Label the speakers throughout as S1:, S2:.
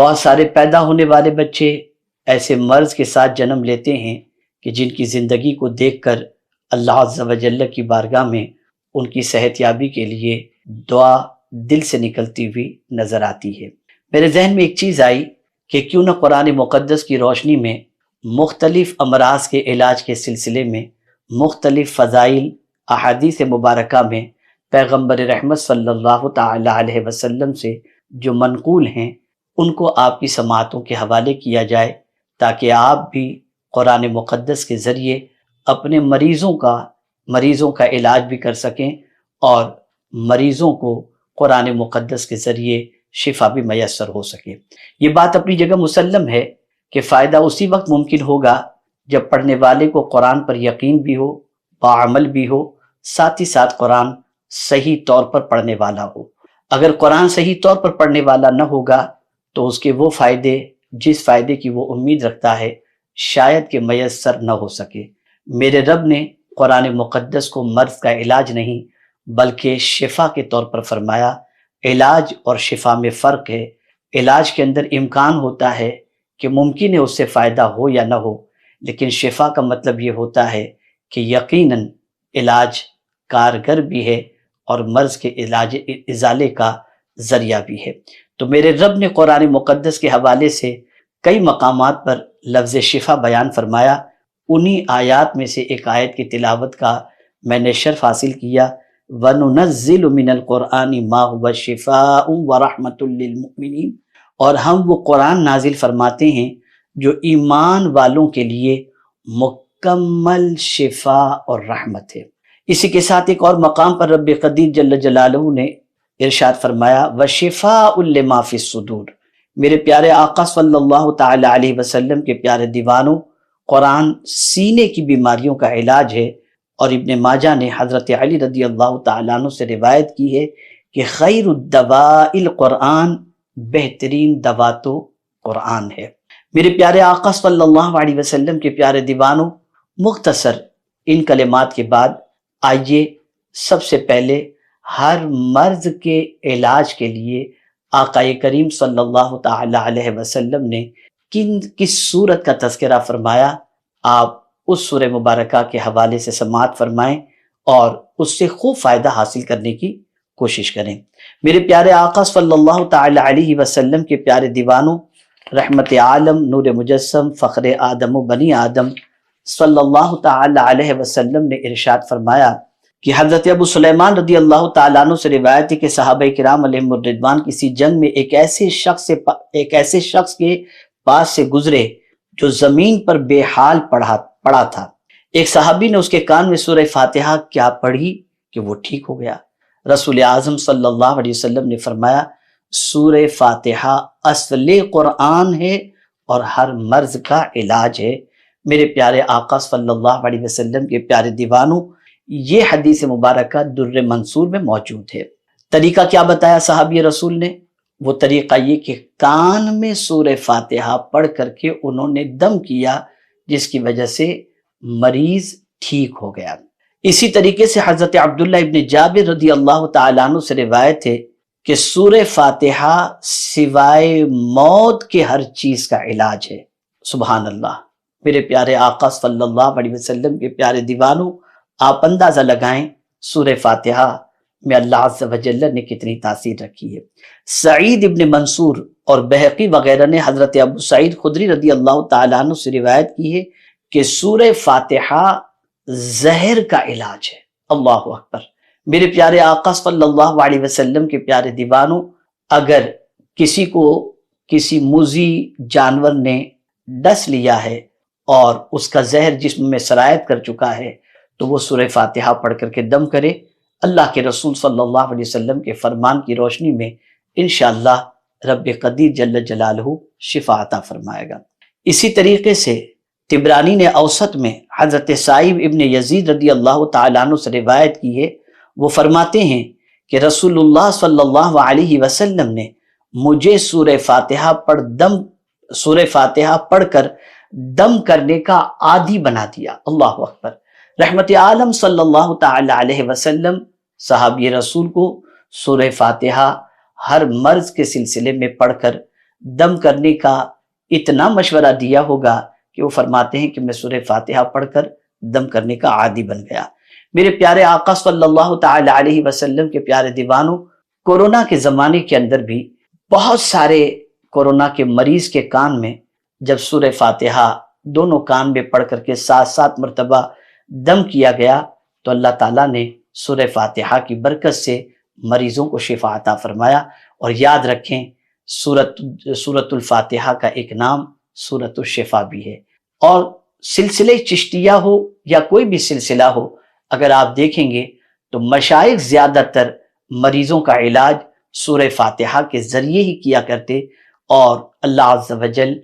S1: بہت سارے پیدا ہونے والے بچے ایسے مرض کے ساتھ جنم لیتے ہیں کہ جن کی زندگی کو دیکھ کر اللہ عز و جل کی بارگاہ میں ان کی صحت یابی کے لیے دعا دل سے نکلتی ہوئی نظر آتی ہے۔ میرے ذہن میں ایک چیز آئی کہ کیوں نہ قرآن مقدس کی روشنی میں مختلف امراض کے علاج کے سلسلے میں مختلف فضائل احادیث مبارکہ میں پیغمبر رحمت صلی اللہ تعالی علیہ وسلم سے جو منقول ہیں ان کو آپ کی سماعتوں کے حوالے کیا جائے، تاکہ آپ بھی قرآن مقدس کے ذریعے اپنے مریضوں کا علاج بھی کر سکیں اور مریضوں کو قرآن مقدس کے ذریعے شفا بھی میسر ہو سکے۔ یہ بات اپنی جگہ مسلم ہے کہ فائدہ اسی وقت ممکن ہوگا جب پڑھنے والے کو قرآن پر یقین بھی ہو، باعمل بھی ہو، ساتھ ہی ساتھ قرآن صحیح طور پر پڑھنے والا ہو۔ اگر قرآن صحیح طور پر پڑھنے والا نہ ہوگا تو اس کے وہ فائدے جس فائدے کی وہ امید رکھتا ہے شاید کہ میسر نہ ہو سکے۔ میرے رب نے قرآن مقدس کو مرض کا علاج نہیں بلکہ شفا کے طور پر فرمایا۔ علاج اور شفا میں فرق ہے۔ علاج کے اندر امکان ہوتا ہے کہ ممکن ہے اس سے فائدہ ہو یا نہ ہو، لیکن شفا کا مطلب یہ ہوتا ہے کہ یقیناً علاج کارگر بھی ہے اور مرض کے علاج ازالے کا ذریعہ بھی ہے۔ تو میرے رب نے قرآن مقدس کے حوالے سے کئی مقامات پر لفظ شفا بیان فرمایا۔ انہی آیات میں سے ایک آیت کی تلاوت کا میں نے شرف حاصل کیا، وَنُنَزِّلُ مِنَ الْقُرْآنِ مَا هُوَ شِفَاءٌ وَرَحْمَةٌ لِّلْمُؤْمِنِينَ، اور ہم وہ قرآن نازل فرماتے ہیں جو ایمان والوں کے لیے مکمل شفا اور رحمت ہے۔ اسی کے ساتھ ایک اور مقام پر رب قدیر جل جلالہ نے ارشاد فرمایا، وَشِفَاءٌ لِّمَا فِي الصُّدُورِ۔ میرے پیارے آقا صلی اللہ تعالی علیہ وسلم کے پیارے دیوانوں، قرآن سینے کی بیماریوں کا علاج ہے، اور ابن ماجہ نے حضرت علی رضی اللہ تعالیٰ عنہ سے روایت کی ہے کہ خیر الدواء القرآن، بہترین دوا تو قرآن ہے۔ میرے پیارے آقا صلی اللہ علیہ وسلم کے پیارے دیوانوں، مختصر ان کلمات کے بعد آئیے سب سے پہلے ہر مرض کے علاج کے لیے آقا کریم صلی اللہ تعالی علیہ وسلم نے کس صورت کا تذکرہ فرمایا، آپ اس سورہ مبارکہ کے حوالے سے سماعت فرمائیں اور اس سے خوب فائدہ حاصل کرنے کی کوشش کریں۔ میرے پیارے آقا صلی اللہ تعالی علیہ وسلم کے پیارے دیوانوں، رحمت عالم، نور مجسم، فخر آدم و بنی آدم صلی اللہ تعالی علیہ وسلم نے ارشاد فرمایا کہ حضرت ابو سلیمان رضی اللہ تعالیٰ عنہ سے روایت ہے کہ صحابہ کرام علیہم الرضوان کسی جنگ میں ایک ایسے شخص کے پاس سے گزرے جو زمین پر بے حال پڑا تھا۔ ایک صحابی نے اس کے کان میں سورہ فاتحہ کیا پڑھی کہ وہ ٹھیک ہو گیا۔ رسول اعظم صلی اللہ علیہ وسلم نے فرمایا، سورہ فاتحہ اصل قرآن ہے اور ہر مرض کا علاج ہے۔ میرے پیارے آقا صلی اللہ علیہ وسلم کے پیارے دیوانوں، یہ حدیث مبارکہ در منصور میں موجود ہے۔ طریقہ کیا بتایا صحابی رسول نے؟ وہ طریقہ یہ کہ کان میں سورہ فاتحہ پڑھ کر کے انہوں نے دم کیا، جس کی وجہ سے مریض ٹھیک ہو گیا۔ اسی طریقے سے حضرت عبداللہ ابن جابر رضی اللہ تعالیٰ عنہ سے روایت ہے کہ سورہ فاتحہ سوائے موت کے ہر چیز کا علاج ہے۔ سبحان اللہ۔ میرے پیارے آقا صلی اللہ علیہ وسلم کے پیارے دیوانوں، آپ اندازہ لگائیں سورہ فاتحہ میں اللہ عز و جل نے کتنی تاثیر رکھی ہے۔ سعید ابن منصور اور بہقی وغیرہ نے حضرت ابو سعید خدری رضی اللہ تعالیٰ عنہ سے روایت کی ہے کہ سورہ فاتحہ زہر کا علاج ہے۔ اللہ اکبر۔ میرے پیارے آقا صلی اللہ علیہ وسلم کے پیارے دیوانوں، اگر کسی کو کسی موذی جانور نے ڈس لیا ہے اور اس کا زہر جسم میں سرایت کر چکا ہے تو وہ سورہ فاتحہ پڑھ کر کے دم کرے۔ اللہ کے رسول صلی اللہ علیہ وسلم کے فرمان کی روشنی میں انشاءاللہ رب قدیر جل جلالہ شفا عطا فرمائے گا۔ اسی طریقے سے طبرانی نے اوسط میں حضرت سائب ابن یزید رضی اللہ تعالیٰ عنہ سے روایت کی ہے، وہ فرماتے ہیں کہ رسول اللہ صلی اللہ علیہ وسلم نے مجھے سورہ فاتحہ پڑھ کر دم کرنے کا عادی بنا دیا۔ اللہ اکبر۔ رحمت عالم صلی اللہ تعالی علیہ وسلم صحابی رسول کو سورہ فاتحہ ہر مرض کے سلسلے میں پڑھ کر دم کرنے کا اتنا مشورہ دیا ہوگا کہ وہ فرماتے ہیں کہ میں سورہ فاتحہ پڑھ کر دم کرنے کا عادی بن گیا۔ میرے پیارے آقا صلی اللہ تعالی علیہ وسلم کے پیارے دیوانوں، کورونا کے زمانے کے اندر بھی بہت سارے کورونا کے مریض کے کان میں جب سورہ فاتحہ دونوں کان میں پڑھ کر کے 7 مرتبہ دم کیا گیا تو اللہ تعالیٰ نے سورہ فاتحہ کی برکت سے مریضوں کو شفا عطا فرمایا۔ اور یاد رکھیں سورۃ الفاتحہ کا ایک نام سورۃ الشفا بھی ہے۔ اور سلسلہ چشتیہ ہو یا کوئی بھی سلسلہ ہو، اگر آپ دیکھیں گے تو مشائخ زیادہ تر مریضوں کا علاج سورہ فاتحہ کے ذریعے ہی کیا کرتے، اور اللہ عز و جل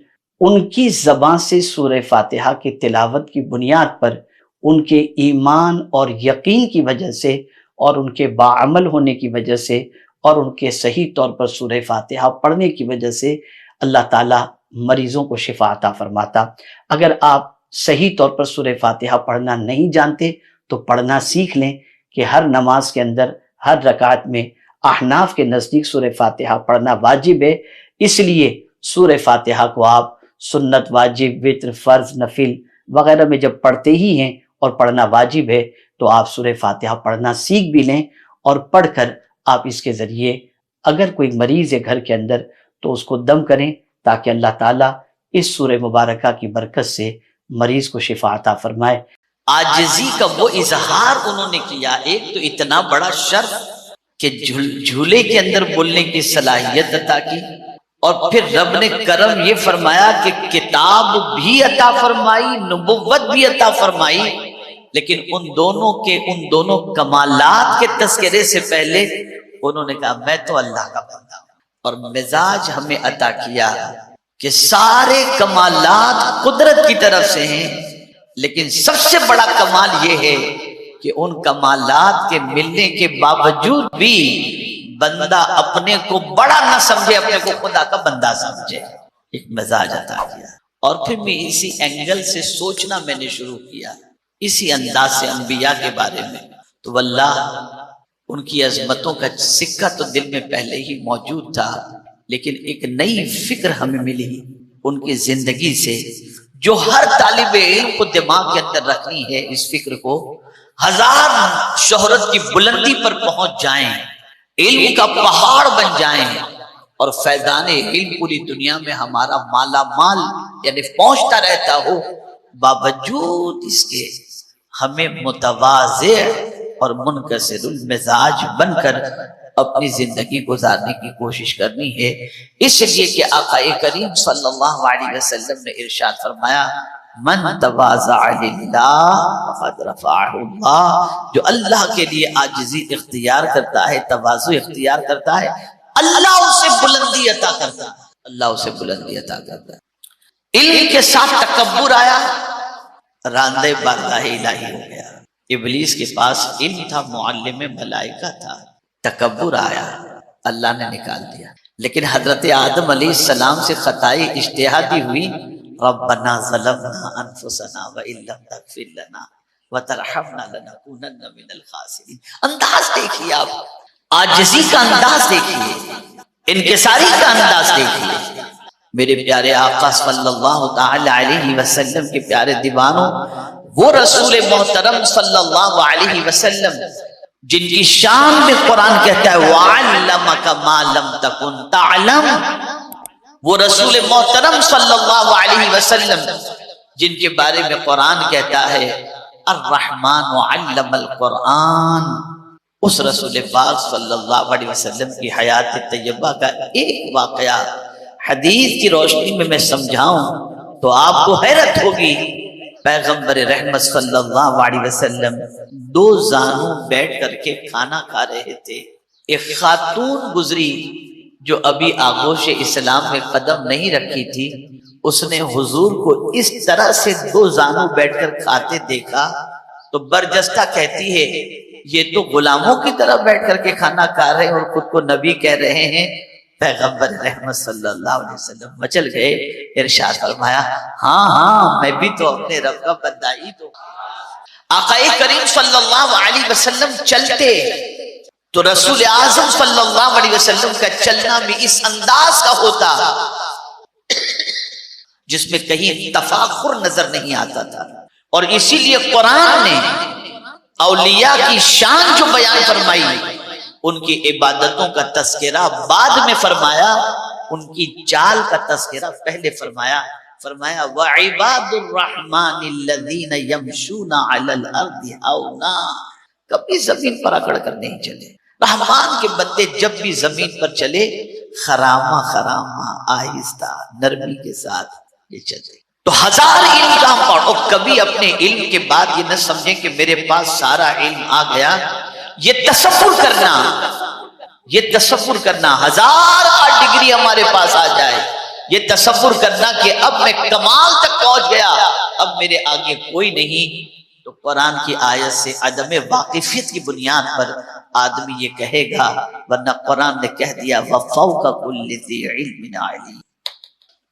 S1: ان کی زبان سے سورہ فاتحہ کی تلاوت کی بنیاد پر ان کے ایمان اور یقین کی وجہ سے اور ان کے باعمل ہونے کی وجہ سے اور ان کے صحیح طور پر سورہ فاتحہ پڑھنے کی وجہ سے اللہ تعالیٰ مریضوں کو شفا عطا فرماتا۔ اگر آپ صحیح طور پر سورہ فاتحہ پڑھنا نہیں جانتے تو پڑھنا سیکھ لیں کہ ہر نماز کے اندر ہر رکعت میں احناف کے نزدیک سورہ فاتحہ پڑھنا واجب ہے، اس لیے سورہ فاتحہ کو آپ سنت، واجب، وتر، فرض، نفل وغیرہ میں جب پڑھتے ہی ہیں اور پڑھنا واجب ہے تو آپ سورہ فاتحہ پڑھنا سیکھ بھی لیں، اور پڑھ کر آپ اس کے ذریعے اگر کوئی مریض ہے گھر کے اندر تو اس کو دم کریں تاکہ اللہ تعالیٰ اس سورہ مبارکہ کی برکت سے مریض کو شفا عطا فرمائے۔
S2: عاجزی کا وہ اظہار انہوں نے کیا، ایک تو اتنا بڑا شرف کہ جھولے کے اندر بولنے کی صلاحیت عطا کی، اور پھر رب نے کرم یہ فرمایا کہ کتاب بھی عطا فرمائی، نبوت بھی عطا فرمائی، لیکن ان دونوں کمالات کے تذکرے سے پہلے انہوں نے کہا میں تو اللہ کا بندہ ہوں، اور مزاج ہمیں عطا کیا کہ سارے کمالات قدرت کی طرف سے ہیں، لیکن سب سے بڑا کمال یہ ہے کہ ان کمالات کے ملنے کے باوجود بھی بندہ اپنے کو بڑا نہ سمجھے، اپنے کو خدا کا بندہ سمجھے، ایک مزاج عطا کیا۔ اور پھر میں اسی اینگل سے سوچنا میں نے شروع کیا، اسی انداز سے انبیاء کے بارے میں، تو واللہ ان کی عظمتوں کا سکہ تو دل میں پہلے ہی موجود تھا، لیکن ایک نئی فکر ہمیں ملی ان کی زندگی سے، جو ہر طالب علم کو دماغ کے اندر رکھنی ہے۔ اس فکر کو ہزار شہرت کی بلندی پر پہنچ جائیں، علم کا پہاڑ بن جائیں، اور فیضان علم پوری دنیا میں ہمارا مالا مال یعنی پہنچتا رہتا ہو، باوجود اس کے ہمیں متواضع اور منکسر المزاج بن کر اپنی زندگی گزارنے کی کوشش کرنی ہے۔ اس لیے کہ آقا کریم صلی اللہ علیہ وسلم نے ارشاد فرمایا من تواضع للہ فقد رفعہ اللہ، جو اللہ کے لیے عاجزی اختیار کرتا ہے، تواضع اختیار کرتا ہے، اللہ اسے بلندی عطا کرتا ہے، اللہ اسے بلندی عطا کرتا ہے۔ علم کے ساتھ تکبر آیا، راندے بارگاہ الہی ہو گیا۔ ابلیس کے پاس علم تھا، معلم ملائکہ تھا، تکبر آیا، اللہ نے نکال دیا۔ لیکن حضرت آدم علیہ السلام سے خطائی اجتہادی ہوئی، ربنا ظلمنا انفسنا وان لم تغفر لنا وترحمنا لنکونن من الخاسرین۔ انداز دیکھیے آپ، عاجزی کا انداز دیکھیے، انکساری کا انداز دیکھیے۔ میرے پیارے آقا صلی اللہ تعالی علیہ وسلم کے پیارے دیوانوں، وہ رسول محترم صلی اللہ علیہ وسلم جن کی شان میں قرآن کہتا ہے وَعَلَّمَكَ مَا لَمْ تَكُنْ تَعْلَمْ، وہ رسول محترم صلی اللہ علیہ وسلم جن کے بارے میں قرآن کہتا ہے الرحمن علم القرآن، اس رسول پاک صلی اللہ علیہ وسلم کی حیات طیبہ کا ایک واقعہ حدیث کی روشنی میں میں سمجھاؤں تو آپ کو حیرت ہوگی۔ پیغمبر رحمت صلی اللہ علیہ وسلم دو زانوں بیٹھ کر کے کھانا کھا رہے تھے، ایک خاتون گزری جو ابھی آغوش اسلام میں قدم نہیں رکھی تھی، اس نے حضور کو اس طرح سے دو زانوں بیٹھ کر کھاتے دیکھا تو برجستہ کہتی ہے یہ تو غلاموں کی طرح بیٹھ کر کے کھانا کھا رہے ہیں اور خود کو نبی کہہ رہے ہیں۔ پیغمبر رحمت صلی اللہ علیہ وسلم مچل گئے، ارشاد فرمایا ہاں میں بھی تو اپنے رب کا بندہ ہی تو۔ آقا کریم صلی اللہ علیہ وسلم چلتے تو رسول اعظم صلی اللہ علیہ وسلم کا چلنا بھی اس انداز کا ہوتا جس میں کہیں تفاخر نظر نہیں آتا تھا. اور اسی لیے قرآن نے اولیاء کی شان جو بیان فرمائی، ان کی عبادتوں کا تذکرہ بعد میں فرمایا، ان کی چال کا تذکرہ پہلے فرمایا. فرمایا وَعِبَادُ الرَّحْمَنِ الَّذِينَ يَمْشُونَ عَلَى الْأَرْضِ هَوْنًا. کبھی زمین پر اکڑ کر نہیں چلے. رحمان کے بندے جب بھی زمین پر چلے خرامہ خرامہ آہستہ نرمی کے ساتھ یہ چلے. تو 1000 علم کا ہم پڑھو، کبھی اپنے علم کے بعد یہ نہ سمجھیں کہ میرے پاس سارا علم آ گیا. یہ تصور کرنا 1000 ڈگری ہمارے پاس آ جائے، یہ تصور کرنا کہ اب میں کمال تک پہنچ گیا، اب میرے آگے کوئی نہیں. تو قرآن کی آیت سے عدم واقفیت کی بنیاد پر آدمی یہ کہے گا، ورنہ قرآن نے کہہ دیا وَفَوْقَ كُلِّ ذِي عِلْمٍ عَلِيمٍ.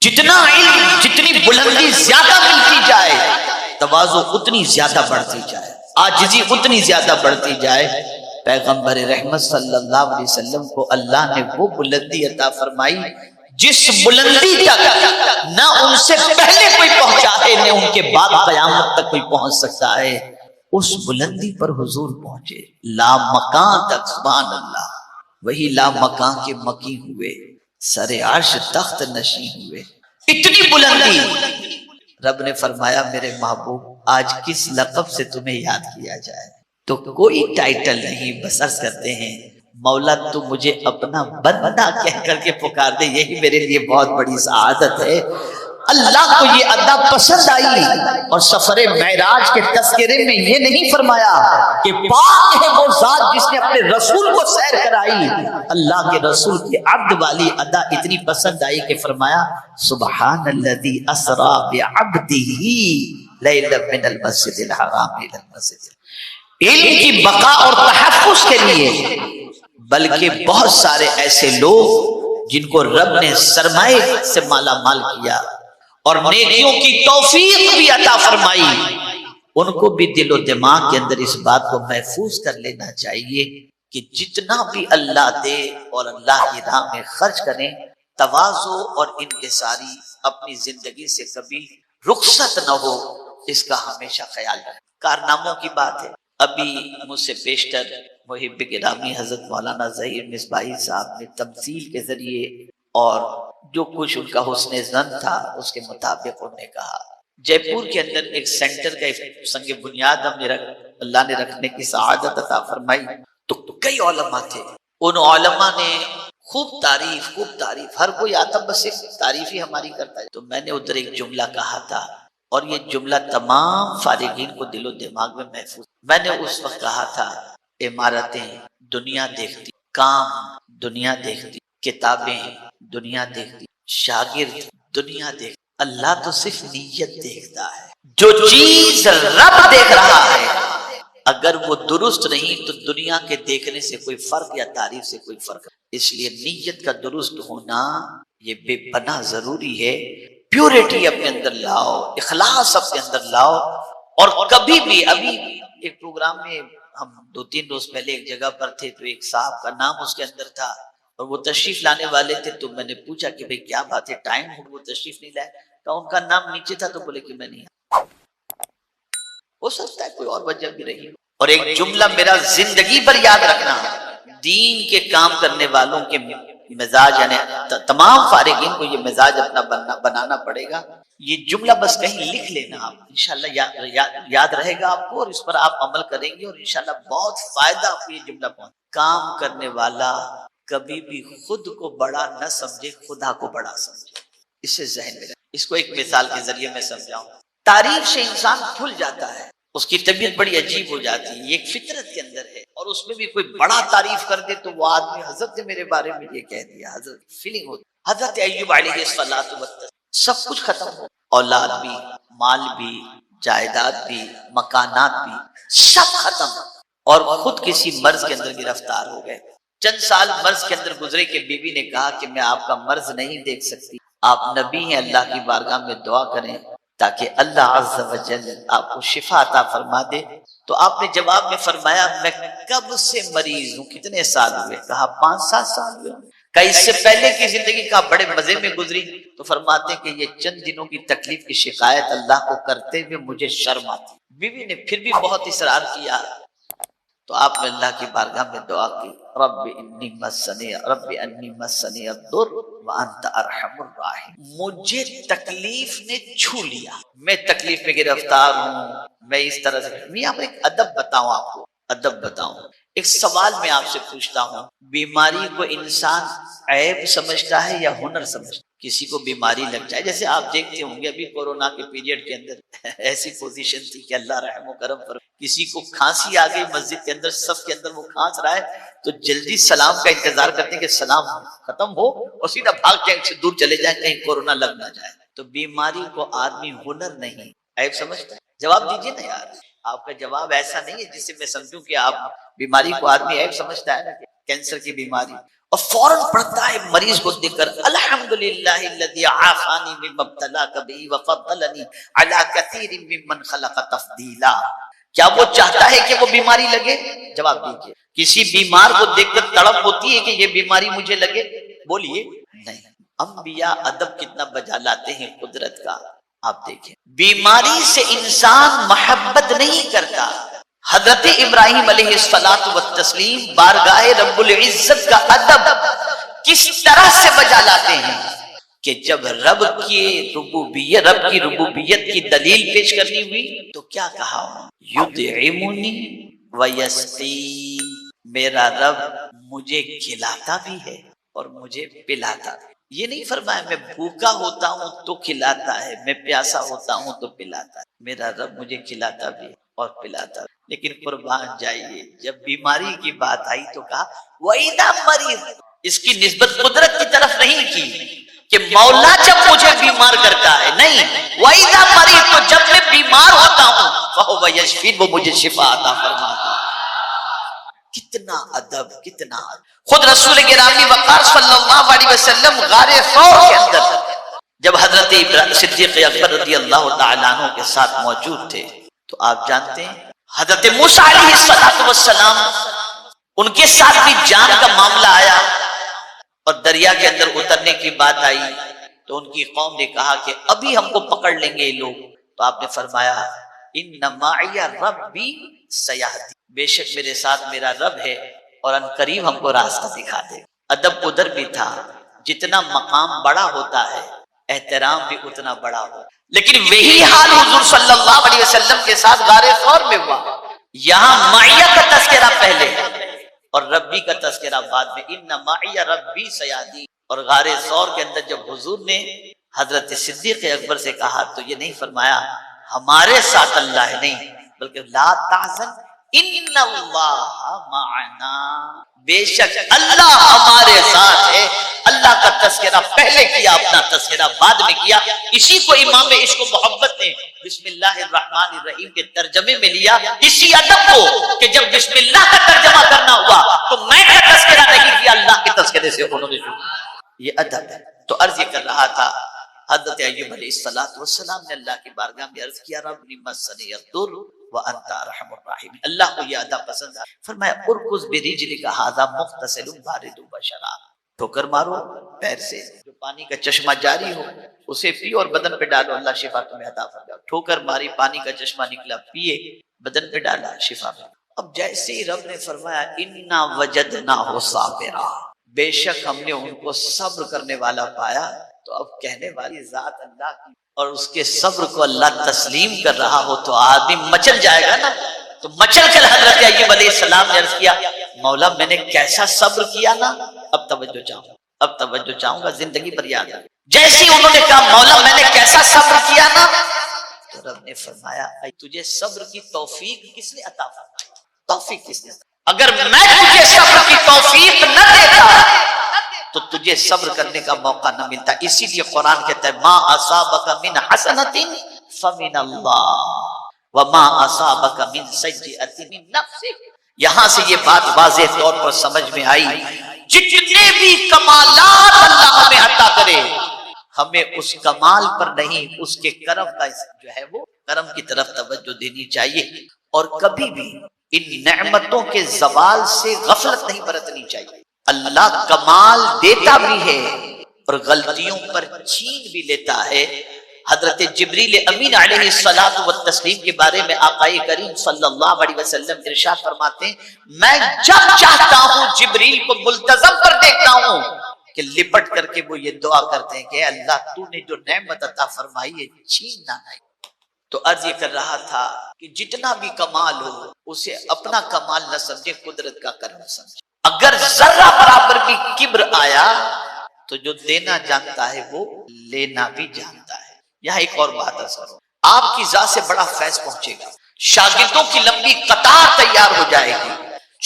S2: جتنا علم، جتنی بلندی زیادہ ملتی جائے، تواضع اتنی زیادہ بڑھتی جائے، عاجزی اتنی زیادہ بڑھتی جائے. پیغمبر رحمت صلی اللہ علیہ وسلم کو اللہ نے وہ بلندی عطا فرمائی جس بلندی تک نہ ان سے پہلے کوئی پہنچا ہے نہ ان کے بعد قیامت تک کوئی پہنچ سکتا ہے. اس بلندی پر حضور پہنچے لا مکان تک. سبحان اللہ. وہی لا مکان کے مکی ہوئے، سر عرش تخت نشین ہوئے. اتنی بلندی. رب نے فرمایا میرے محبوب آج کس لقب سے تمہیں یاد کیا جائے؟ تو کوئی ٹائٹل نہیں، بس عرض کرتے ہیں مولا تو مجھے اپنا بندہ کہہ کر کے پکار دے، یہی میرے لیے بہت بڑی سعادت ہے. اللہ کو یہ ادا پسند آئی. اور سفر معراج کے تذکرے میں یہ نہیں فرمایا کہ پاک ہے وہ ذات جس نے اپنے رسول کو سیر کرائی. اللہ کے رسول کی عبد والی ادا اتنی پسند آئی کہ فرمایا سبحان الذی اسری بعبدہ لیلا من المسجد الحرام الی المسجد. علم کی بقا اور تحفظ کے لیے، بلکہ بہت سارے ایسے لوگ جن کو رب نے سرمائے سے مالا مال کیا اور نیکیوں کی توفیق بھی عطا فرمائی، ان کو بھی دل و دماغ کے اندر اس بات کو محفوظ کر لینا چاہیے کہ جتنا بھی اللہ دے اور اللہ کی راہ میں خرچ کریں، تواضع اور انکساری اپنی زندگی سے کبھی رخصت نہ ہو، اس کا ہمیشہ خیال رکھیں. کارناموں کی بات ہے. ابھی مجھ سے پیشتر محب گرامی حضرت مولانا ظہیر مصباحی صاحب نے تمثیل کے ذریعے اور جو کچھ ان کا حسن ظن تھا اس کے مطابق انہوں نے کہا جے پور کے اندر ایک سینٹر کا سنگ بنیاد ہم نے اللہ نے رکھنے کی سعادت عطا فرمائی. تو کئی علماء تھے، ان علماء نے خوب تعریف ہر کوئی آتا بس صرف تعریف ہی ہماری کرتا ہے. تو میں نے ادھر ایک جملہ کہا تھا اور یہ جملہ تمام فارغین کو دل و دماغ میں محفوظ. میں نے اس وقت کہا تھا عمارتیں دنیا دیکھتی، کام دنیا دیکھتی، کتابیں دنیا دیکھتی، شاگرد دنیا دیکھتی، اللہ تو صرف نیت دیکھتا ہے. جو چیز رب دیکھ رہا ہے اگر وہ درست نہیں تو دنیا کے دیکھنے سے کوئی فرق یا تعریف سے کوئی فرق نہیں. اس لیے نیت کا درست ہونا یہ بے پناہ ضروری ہے. پیورٹی اپنے اندر لاؤ، اخلاص اپنے اندر لاؤ. اور کبھی بھی ابھی ایک پروگرام میں ہم 2-3 روز پہلے ایک جگہ پر تھے تو ایک صاحب کا نام اس کے اندر تھا اور وہ تشریف لانے والے تھے. تو میں نے پوچھا کہ بھئی کیا بات ہے، ٹائم ہو وہ تشریف نہیں لائے؟ تو ان کا نام نیچے تھا تو بولے کہ میں نہیں آیا. ہو سکتا ہے کوئی اور وجہ بھی رہی. اور ایک جملہ میرا زندگی پر یاد رکھنا، دین کے کام کرنے والوں کے مزاج یعنی تمام فارغین کو یہ مزاج اپنا بنانا پڑے گا. یہ جملہ بس کہیں لکھ لینا، آپ انشاءاللہ یاد رہے گا آپ کو اور اس پر آپ عمل کریں گے اور انشاءاللہ بہت فائدہ آپ کو یہ جملہ پہنچے. کام کرنے والا کبھی بھی خود کو بڑا نہ سمجھے، خدا کو بڑا سمجھے. اس سے ذہن میں رہے. اس کو ایک مثال کے ذریعے میں سمجھاؤں. تعریف سے انسان پھول جاتا ہے، اس کی طبیعت بڑی عجیب ہو جاتی ہے، یہ ایک فطرت کے اندر ہے. اور اس میں بھی کوئی بڑا تعریف کر دے تو وہ آدمی حضرت نے میرے بارے میں یہ کہہ دیا، حضرت فیلنگ ہوتی. حضرت ایوب علیہ السلام سب کچھ ختم ہو، اولاد بھی، مال بھی، جائیداد بھی، مکانات بھی سب ختم، اور خود کسی مرض کے اندر گرفتار ہو گئے. چند سال مرض کے اندر گزرے کہ بیوی نے کہا کہ میں آپ کا مرض نہیں دیکھ سکتی، آپ نبی ہیں، اللہ کی بارگاہ میں دعا کریں تاکہ اللہ عز و جل آپ کو شفا عطا فرما دے. تو آپ نے جواب میں فرمایا میں کب سے مریض ہوں، کتنے سال ہوئے؟ کہا 5-7 سال ہوئے. کہ اس سے پہلے کی زندگی کا بڑے مزے میں گزری؟ تو فرماتے ہیں کہ یہ چند دنوں کی تکلیف کی شکایت اللہ کو کرتے ہوئے مجھے شرم آتی۔ بیوی نے پھر بھی بہت اصرار کیا، تو آپ نے اللہ کی بارگاہ میں دعا کی، رب انی مسنی الضر وانت ارحم الراحمین، مجھے تکلیف نے چھو لیا، میں تکلیف میں گرفتار ہوں، میں اس طرح سے۔ میں آپ ایک ادب بتاؤں، آپ کو ادب بتاؤں، ایک سوال میں آپ سے پوچھتا ہوں، بیماری کو انسان عیب سمجھتا ہے یا ہنر سمجھتا ہے؟ کسی کو بیماری لگ جائے، جیسے آپ دیکھتے ہوں گے ابھی کورونا کے پیریڈ کے اندر ایسی پوزیشن تھی کہ اللہ رحم و کرم پر کسی کو کھانسی آ گئی مسجد کے اندر، صف کے اندر وہ کھانس رہا ہے تو جلدی سلام کا انتظار کرتے ہیں کہ سلام ختم ہو اور سیدھا بھاگ کے سے دور چلے جائیں کہیں کورونا لگ نہ جائے۔ تو بیماری کو آدمی ہنر نہیں عیب سمجھتا ہے؟ جواب دیجیے نا یار، آپ کا جواب ایسا نہیں ہے جس سے میں سمجھوں کہ آپ بیماری کو آدمی عیب سمجھتا ہے نا، کینسر کی بیماری، اور فوراً پڑھتا ہے مریض کو دیکھ کر الحمدللہ الذی عافانی مما ابتلاک بہ وفضلنی علی کثیر ممن خلق تفضیلا۔ کیا وہ چاہتا ہے کہ وہ بیماری لگے؟ جواب دیجیے، کسی بیمار کو دیکھ کر تڑپ ہوتی ہے کہ یہ بیماری مجھے لگے؟ بولیے نہیں۔ انبیاء ادب کتنا بجا لاتے ہیں قدرت کا، آپ دیکھیں، بیماری سے انسان محبت نہیں کرتا۔ حضرت ابراہیم علیہ الصلوۃ والتسلیم بارگاہ رب العزت کا ادب کس طرح سے بجا لاتے ہیں کہ جب رب کی ربوبیت کی دلیل پیش کرنی ہوئی تو کیا کہا؟ یطعمنی ویسقین، میرا رب مجھے کھلاتا بھی ہے اور مجھے پلاتا بھی۔ یہ نہیں فرمایا میں بھوکا ہوتا ہوں تو کھلاتا ہے، میں پیاسا ہوتا ہوں تو پلاتا ہے، میرا رب مجھے کھلاتا بھی اور پلاتا بھی۔ لیکن قربان جائیے جب بیماری کی بات آئی تو کہا وَإِذَا مَرِضْتُ، اس کی نسبت قدرت کی طرف نہیں کی کہ مولا جب مجھے بیمار کرتا ہے، نہیں، وَإِذَا مَرِضْتُ، جب میں بیمار ہوتا ہوں فَهُوَ يَشْفِينِ، وہ مجھے شفا عطا فرماتا ہے۔ کتنا ادب، کتنا ادب۔ خود رسول گرامی وقار صلی اللہ علیہ وسلم غار ثور کے اندر جب حضرت صدیق اکبر رضی اللہ تعالیٰ عنہ کے ساتھ موجود تھے تو آپ جانتے ہیں حضرت موسیٰ علیہ السلام ان کے ساتھ بھی جان کا معاملہ آیا اور دریا کے اندر اترنے کی بات آئی تو ان کی قوم نے کہا کہ ابھی ہم کو پکڑ لیں گے یہ لوگ، تو آپ نے فرمایا ان معی ربی سیہدی، بے شک میرے ساتھ میرا رب ہے اور ان قریب ہم کو راستہ دکھا دے۔ ادب ادھر بھی تھا، جتنا مقام بڑا ہوتا ہے احترام بھی اتنا بڑا ہو، لیکن وہی حال حضور صلی اللہ علیہ وسلم کے ساتھ غار ثور میں ہوا۔ یہاں معیہ کا تذکرہ پہلے اور ربی کا تذکرہ بعد میں، ان معی ربی سیہدی۔ اور غار ثور کے اندر جب حضور نے حضرت صدیق اکبر سے کہا تو یہ نہیں فرمایا ہمارے ساتھ اللہ ہے، نہیں، بلکہ لا تحزن ان اللہ معنا، بے شک اللہ ہمارے ساتھ ہے۔ اللہ کا تذکرہ پہلے کیا، اپنا تذکرہ بعد میں کیا۔ اسی کو امام عشق و محبت نے بسم اللہ الرحمن الرحیم کے ترجمے میں لیا، اسی ادب کو کہ جب بسم اللہ کا ترجمہ کرنا ہوا تو میں کا تذکرہ نہیں کیا، اللہ کے تذکرے سے انہوں نے شروع۔ یہ ادب ہے۔ تو عرض یہ کر رہا تھا حضرت ایوب علیہ السلام نے اللہ کی بارگاہ میں عرض کیا رب مسنی الضر وانت ارحم الراحمین، اللہ کو یہ ادا پسند ہے۔ فرمایا ارکض برجلک ھذا مغتسل بارد وشراب، ٹھوکر مارو پیر سے، جو پانی کا چشمہ جاری ہو اسے پیو اور بدن پہ ڈالو، اللہ شفا تمہیں عطا فرمائے۔ ٹھوکر ماری، پانی کا چشمہ نکلا، پیے، بدن پہ ڈالا، شفا ملی۔ اب جیسے ہی رب نے فرمایا انا وجدناہ صابرا، بے شک ہم نے ان کو صبر کرنے والا پایا، تو اب کہنے والی ذات اللہ کی اور اس کے صبر کو اللہ تسلیم کر رہا ہو تو آدمی مچل جائے گا نا۔ تو مچل کر حضرت ایوب علیہ السلام نے عرض کیا مولا میں نے کیسا صبر کیا نا، اب توجہ چاہوں گا زندگی پر یاد ہے۔ جیسے انہوں نے کہا مولا میں نے کیسا صبر کیا نا، تو رب نے فرمایا تجھے صبر کی توفیق کس نے عطا فرمائی؟ توفیق کس نے؟ اگر میں تجھے صبر کی توفیق نہ دیتا تو تجھے صبر کرنے کا موقع نہ ملتا۔ اسی لیے قرآن کہتا ہے ما اصابک من حسنۃ فمن اللہ وما اصابک من سیئۃ من نفسک۔ یہاں سے یہ بات واضح طور پر سمجھ میں آئی، جتنے بھی کمالات اللہ ہمیں عطا کرے ہمیں اس کمال پر نہیں، اس کے کرم کا جو ہے وہ کرم کی طرف توجہ دینی چاہیے، اور کبھی بھی ان نعمتوں کے زوال سے غفلت نہیں برتنی چاہیے۔ اللہ کمال دیتا بھی ہے اور غلطیوں پر چھین بھی لیتا ہے۔ حضرت جبریل امین علیہ الصلوۃ والتسلیم کے بارے میں آقا کریم صلی اللہ علیہ وسلم ارشاد فرماتے ہیں، میں جب چاہتا ہوں جبریل کو ملتزم پر دیکھتا ہوں کہ لپٹ کر کے وہ یہ دعا کرتے ہیں کہ اے اللہ تو نے جو نعمت عطا فرمائی ہے چھیننا نہیں۔ تو عرض یہ کر رہا تھا کہ جتنا بھی کمال ہو اسے اپنا کمال نہ سمجھے، قدرت کا کرم سمجھے۔ اگر ذرہ برابر بھی کبر آیا تو جو دینا جانتا ہے وہ لینا بھی جانتا ہے۔ یہاں ایک اور بات اثر ہو، آپ کی ذات سے بڑا فیض پہنچے گا، شاگردوں کی لمبی قطار تیار ہو جائے گی،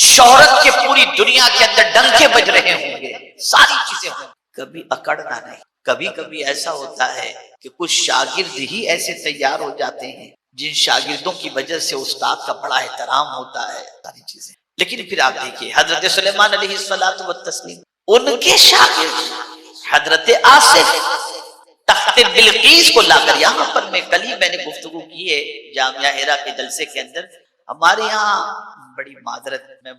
S2: شہرت کے پوری دنیا کے اندر ڈنکے بج رہے ہوں گے، ساری چیزیں ہوں گی، کبھی اکڑنا نہیں۔ کبھی کبھی ایسا ہوتا ہے کہ کچھ شاگرد ہی ایسے تیار ہو جاتے ہیں جن شاگردوں کی وجہ سے استاد کا بڑا احترام ہوتا ہے، ساری چیزیں۔ لیکن پھر آپ دیکھیے حضرت سلیمان علیہ الصلوۃ والتسلیم، ان کے شاگرد حضرت آصف تخت بلقیس کو لا کر، یہاں پر میں کل ہی میں نے گفتگو کی ہے جامعہ ہرا کے جلسے کے اندر، ہمارے یہاں بڑی معذرت، میں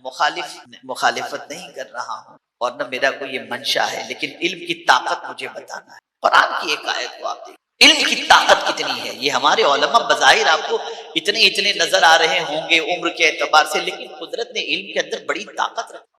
S2: مخالفت نہیں کر رہا ہوں اور نہ میرا کوئی یہ منشا ہے، لیکن علم کی طاقت مجھے بتانا ہے۔ قرآن کی ایک آیت کو آپ دیکھیں، علم کی طاقت کتنی ہے۔ یہ ہمارے علماء بظاہر آپ کو اتنے نظر آ رہے ہوں گے عمر کے اعتبار سے، لیکن قدرت نے علم کے اندر بڑی طاقت رکھی۔